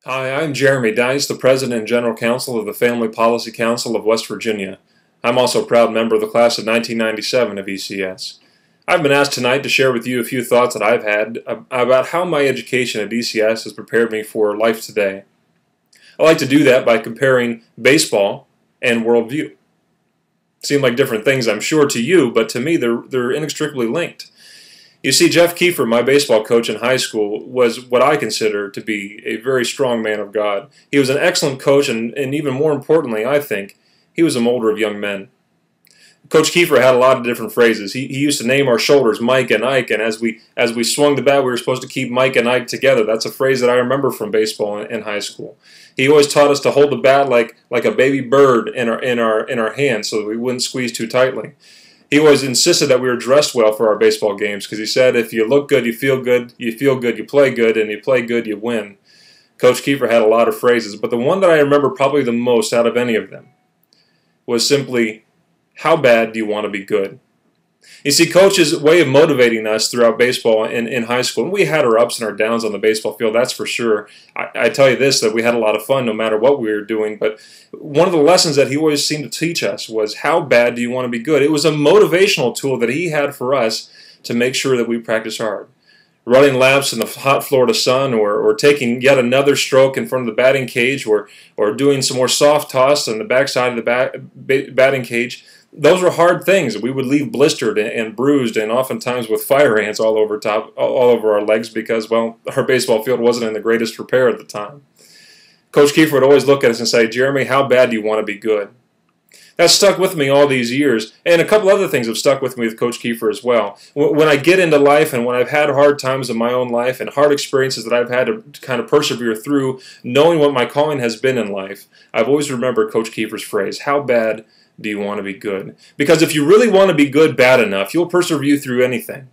Hi, I'm Jeremy Dice, the President and General Counsel of the Family Policy Council of West Virginia. I'm also a proud member of the class of 1997 of ECS. I've been asked tonight to share with you a few thoughts that I've had about how my education at ECS has prepared me for life today. I like to do that by comparing baseball and worldview. Seem like different things, I'm sure, to you, but to me they're inextricably linked. You see, Jeff Kiefer, my baseball coach in high school, was what I consider to be a very strong man of God. He was an excellent coach, and even more importantly, I think, he was a molder of young men. Coach Kiefer had a lot of different phrases. He used to name our shoulders Mike and Ike, and as we swung the bat, we were supposed to keep Mike and Ike together. That's a phrase that I remember from baseball in high school. He always taught us to hold the bat like a baby bird in our hands so that we wouldn't squeeze too tightly. He always insisted that we were dressed well for our baseball games because he said if you look good, you feel good, you play good, and you play good, you win. Coach Kiefer had a lot of phrases, but the one that I remember probably the most out of any of them was simply, how bad do you want to be good? You see, Coach's way of motivating us throughout baseball in high school, and we had our ups and our downs on the baseball field, that's for sure. I tell you this, that we had a lot of fun no matter what we were doing, but one of the lessons that he always seemed to teach us was, how bad do you want to be good? It was a motivational tool that he had for us to make sure that we practice hard. Running laps in the hot Florida sun, or taking yet another stroke in front of the batting cage, or doing some more soft toss on the backside of the batting cage. Those were hard things. We would leave blistered and bruised, and oftentimes with fire ants all over our legs because, well, our baseball field wasn't in the greatest repair at the time. Coach Kiefer would always look at us and say, "Jeremy, how bad do you want to be good?" That stuck with me all these years, and a couple other things have stuck with me with Coach Kiefer as well. When I get into life, and when I've had hard times in my own life and hard experiences that I've had to kind of persevere through, knowing what my calling has been in life, I've always remembered Coach Kiefer's phrase, how bad do you want to be good? Because if you really want to be good bad enough, you'll persevere through anything.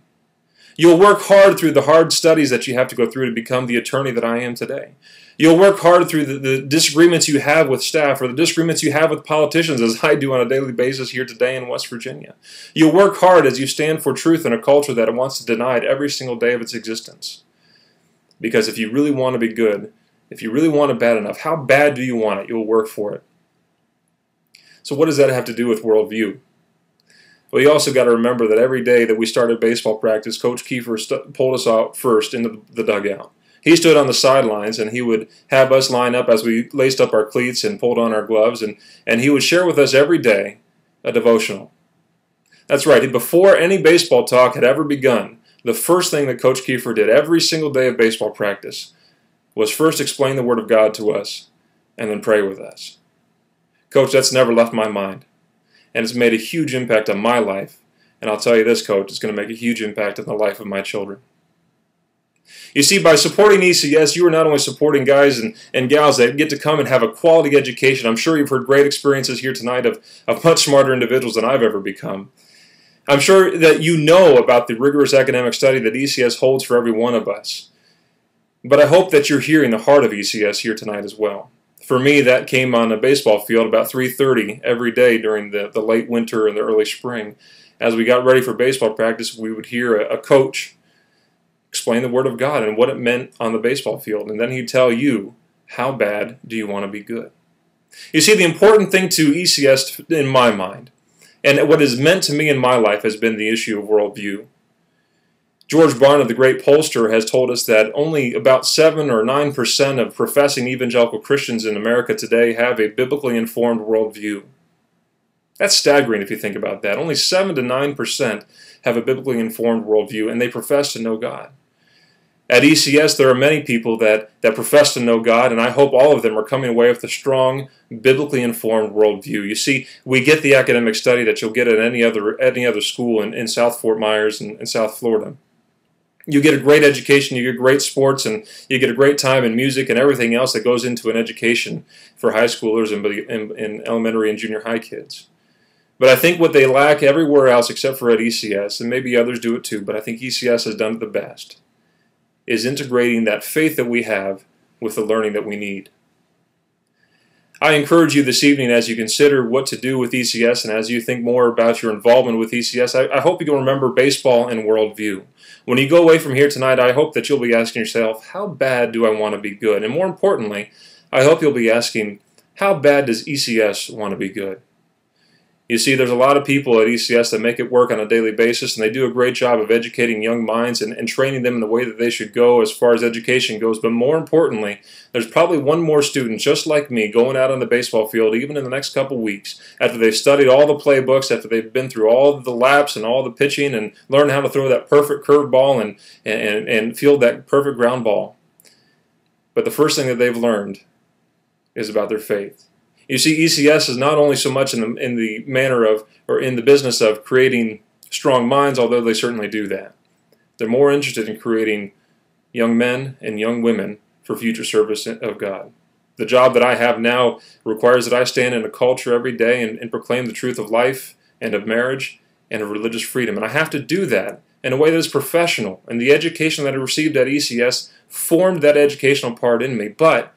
You'll work hard through the hard studies that you have to go through to become the attorney that I am today. You'll work hard through the disagreements you have with staff, or the disagreements you have with politicians, as I do on a daily basis here today in West Virginia. You'll work hard as you stand for truth in a culture that wants to deny it every single day of its existence. Because if you really want to be good, if you really want it bad enough, how bad do you want it? You'll work for it. So what does that have to do with worldview? Well, you also got to remember that every day that we started baseball practice, Coach Kiefer pulled us out first into the dugout. He stood on the sidelines, and he would have us line up as we laced up our cleats and pulled on our gloves, and he would share with us every day a devotional. That's right. Before any baseball talk had ever begun, the first thing that Coach Kiefer did every single day of baseball practice was first explain the Word of God to us and then pray with us. Coach, that's never left my mind, and it's made a huge impact on my life, and I'll tell you this, Coach, it's going to make a huge impact on the life of my children. You see, by supporting ECS, you are not only supporting guys and gals that get to come and have a quality education. I'm sure you've heard great experiences here tonight of much smarter individuals than I've ever become. I'm sure that you know about the rigorous academic study that ECS holds for every one of us. But I hope that you're hearing the heart of ECS here tonight as well. For me, that came on a baseball field about 3:30 every day during the late winter and the early spring. As we got ready for baseball practice, we would hear a coach explain the Word of God and what it meant on the baseball field. And then he'd tell you, how bad do you want to be good? You see, the important thing to ECS in my mind, and what is meant to me in my life, has been the issue of worldview. George Barna, the great pollster, has told us that only about 7 or 9% of professing evangelical Christians in America today have a biblically informed worldview. That's staggering if you think about that. Only 7 to 9% have a biblically informed worldview, and they profess to know God. At ECS, there are many people that profess to know God, and I hope all of them are coming away with a strong, biblically informed worldview. You see, we get the academic study that you'll get at any other school in South Fort Myers and South Florida. You get a great education, you get great sports, and you get a great time in music and everything else that goes into an education for high schoolers and elementary and junior high kids. But I think what they lack everywhere else except for at ECS, and maybe others do it too, but I think ECS has done it the best, is integrating that faith that we have with the learning that we need. I encourage you this evening, as you consider what to do with ECS and as you think more about your involvement with ECS, I hope you'll remember baseball and worldview. When you go away from here tonight, I hope that you'll be asking yourself, how bad do I want to be good? And more importantly, I hope you'll be asking, how bad does ECS want to be good? You see, there's a lot of people at ECS that make it work on a daily basis, and they do a great job of educating young minds and training them in the way that they should go as far as education goes. But more importantly, there's probably one more student just like me going out on the baseball field even in the next couple weeks after they've studied all the playbooks, after they've been through all the laps and all the pitching and learned how to throw that perfect curveball and field that perfect ground ball. But the first thing that they've learned is about their faith. You see, ECS is not only so much in the manner of, or in the business of creating strong minds, although they certainly do that. They're more interested in creating young men and young women for future service of God. The job that I have now requires that I stand in a culture every day and proclaim the truth of life and of marriage and of religious freedom. And I have to do that in a way that is professional. And the education that I received at ECS formed that educational part in me. But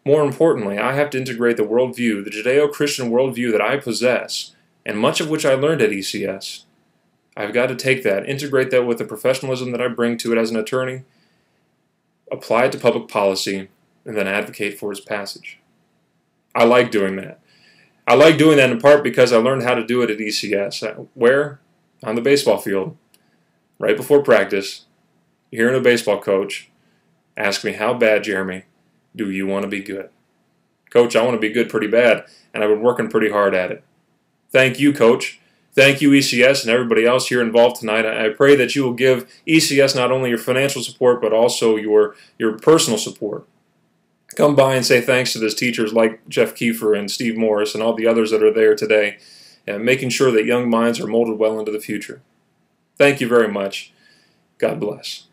more importantly, I have to integrate the worldview, the Judeo-Christian worldview that I possess, and much of which I learned at ECS. I've got to take that, integrate that with the professionalism that I bring to it as an attorney, apply it to public policy, and then advocate for its passage. I like doing that. I like doing that in part because I learned how to do it at ECS. Where? On the baseball field. Right before practice, hearing a baseball coach ask me, how bad, Jeremy, do you want to be good? Coach, I want to be good pretty bad, and I've been working pretty hard at it. Thank you, Coach. Thank you, ECS, and everybody else here involved tonight. I pray that you will give ECS not only your financial support, but also your personal support. Come by and say thanks to those teachers like Jeff Kiefer and Steve Morris and all the others that are there today, and making sure that young minds are molded well into the future. Thank you very much. God bless.